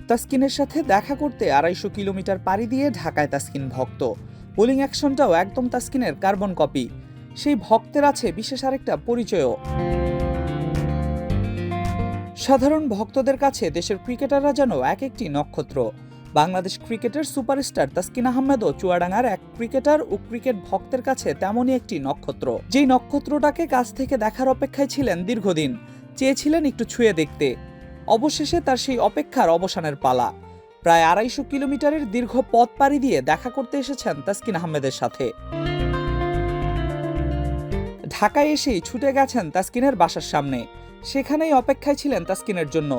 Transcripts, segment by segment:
তাসকিনের সাথে দেখা করতে ২৫০ কিলোমিটার পাড়ি দিয়ে ঢাকায় তাসকিন ভক্ত। বোলিং অ্যাকশনটাও একদম তাসকিনের কার্বন কপি। সেই ভক্তের আছে বিশেষ আরেকটা পরিচয়ও। সাধারণ ভক্তদের কাছে দেশের ক্রিকেটাররা যেন এক একটি নক্ষত্র। বাংলাদেশ ক্রিকেটের সুপারস্টার তাসকিন আহমেদও চুয়াডাঙ্গার এক ক্রিকেটার ও ক্রিকেট ভক্তের কাছে তেমনই একটি নক্ষত্র। যেই নক্ষত্রটাকে কাছ থেকে দেখার অপেক্ষায় ছিলেন দীর্ঘদিন, চেয়েছিলেন একটু ছুঁয়ে দেখতে। অবশেষে তার সেই অপেক্ষার অবসানের পালা। প্রায় ২৫০ কিলোমিটারের দীর্ঘ পথ পাড়ি দিয়ে দেখা করতে এসেছেন তাসকিন আহমেদের সাথে। ঢাকায় এসেই ছুটে গেছেন তাসকিনের বাসার সামনে। সেখানেই অপেক্ষায় ছিলেন তাসকিনের জন্য।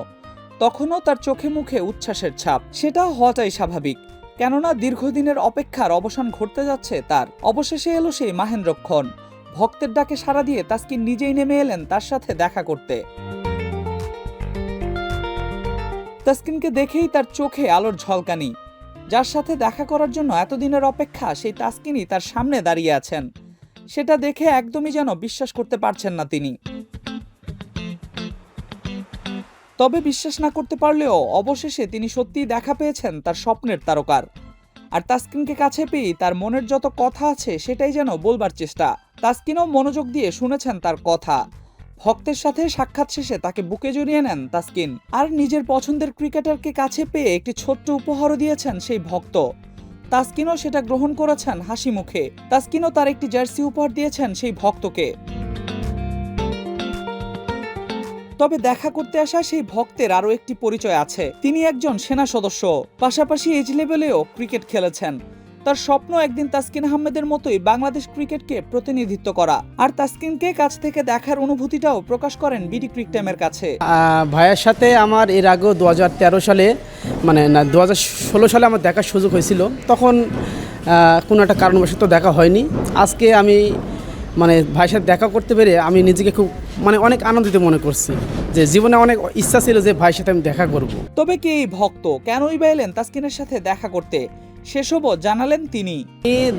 তখনও তার চোখে মুখে উচ্ছ্বাসের ছাপ। সেটা হওয়াটাই স্বাভাবিক, কেননা দীর্ঘদিনের অপেক্ষার অবসান ঘটতে যাচ্ছে তার। অবশেষে এলো সেই মাহেন্দ্রক্ষণ। ভক্তের ডাকে সাড়া দিয়ে তাসকিন নিজেই নেমে এলেন তার সাথে দেখা করতে। তাসকিনকে দেখেই তার চোখে আলোর ঝলকানি। যার সাথে দেখা করার জন্য এতদিনের অপেক্ষা, সেই তাসকিনই তার সামনে দাঁড়িয়ে আছেন। সেটা দেখে একদমই যেন বিশ্বাস করতে পারছেন না তিনি। তবে বিশ্বাস না করতে পারলেও অবশেষে তিনি সত্যিই দেখা পেয়েছেন তার স্বপ্নের তারকার। আর তাসকিনকে কাছে পেয়ে তার মনের যত কথা আছে সেটাই যেন বলবার চেষ্টা। তাসকিনও মনোযোগ দিয়ে শুনেছেন তার কথা। ভক্তের সাথে সাক্ষাৎ শেষে তাকে বুকে জড়িয়ে নেন তাসকিন। আর নিজের পছন্দের ক্রিকেটারকে কাছে পেয়ে একটি ছোট্ট উপহারও দিয়েছেন সেই ভক্ত। তাসকিনও সেটা গ্রহণ করেছেন হাসি মুখে। তাসকিনও তার একটি জার্সি উপহার দিয়েছেন সেই ভক্তকে। তবে দেখা করতে আসা সেই ভক্তের আরও একটি পরিচয় আছে। তিনি একজন সেনা সদস্য, পাশাপাশি এজ লেভেলেও ক্রিকেট খেলেছেন। তার স্বপ্ন একদিন তাসকিন আহমেদের মতোই বাংলাদেশ ক্রিকেটকে প্রতিনিধিত্ব করা। আর তাসকিনকে কাছ থেকে দেখার অনুভূতিটাও প্রকাশ করেন বিডি ক্রিক টাইমের কাছে। ভাইয়ের সাথে আমার এর আগেও ২০১৩ সালে মানে না ২০১৬ সালে আমার দেখার সুযোগ হয়েছিল। তখন কোনো একটা কারণবশত দেখা হয়নি। আজকে আমি ভাইয়ের সাথে দেখা করতে পেরে আমি নিজেকে খুব অনেক আনন্দিত মনে করছি, যে জীবনে অনেক ইচ্ছা ছিল যে ভাইয়ের সাথে আমি দেখা করব। তবে কে এই ভক্ত, কেনই বা এলেন তাসকিনের সাথে দেখা করতে, সেসবও জানালেন তিনি।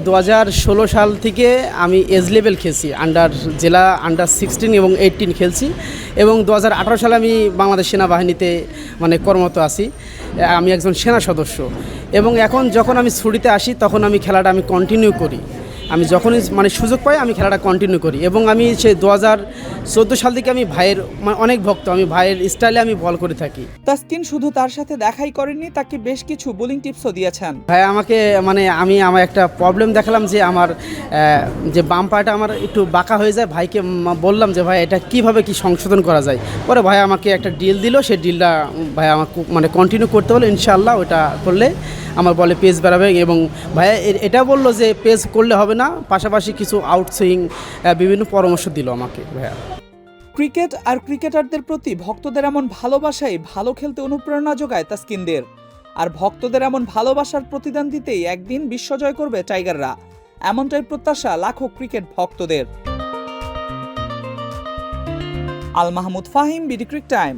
২০১৬ সাল থেকে আমি এজ লেভেল খেলছি, জেলা আন্ডার 16 এবং 18 খেলছি, এবং ২০১৮ সালে আমি বাংলাদেশ সেনাবাহিনীতে কর্মরত আছি। আমি একজন সেনা সদস্য, এবং এখন যখন আমি ছুটিতে আসি তখন আমি খেলাটা কন্টিনিউ করি। আমি যখনই সুযোগ পাই আমি খেলাটা কন্টিনিউ করি, এবং আমি সেই ২০১৪ সাল থেকে আমি ভাইয়ের অনেক ভক্ত। আমি ভাইয়ের স্টাইলে আমি বল করে থাকি। তাসকিন শুধু তার সাথে দেখাই করেননি, তাকে বেশ কিছু বোলিং টিপসও দিয়েছেন। ভাই আমাকে আমি আমার একটা প্রবলেম দেখালাম যে আমার যে বাম পাটা আমার একটু বাঁকা হয়ে যায়। ভাইকে বললাম যে ভাই এটা কিভাবে কি সংশোধন করা যায়। পরে ভাই আমাকে একটা ডিল দিল। সেই ডিলটা ভাই আমাকে কন্টিনিউ করতে হলো। ইনশাআল্লাহ ওটা করলে আমার বলে পেস বেরাবে। এবং ভাইয়া এটা বললো যে পেস করলে হবে না, পাশাপাশি কিছু আউটসুইং বিভিন্ন পরামর্শ দিল আমাকে। ভাইয়া ক্রিকেট আর ক্রিকেটারদের প্রতি ভক্তদের এমন ভালোবাসাই ভালো খেলতে অনুপ্রেরণা যোগায় তাসকিনদের। আর ভক্তদের এমন ভালোবাসার প্রতিদান দিতেই একদিন বিশ্বজয় করবে টাইগাররা, এমনটাই প্রত্যাশা লাখো ক্রিকেট ভক্তদের। Al Mahmud Fahim, BD ক্রিক time.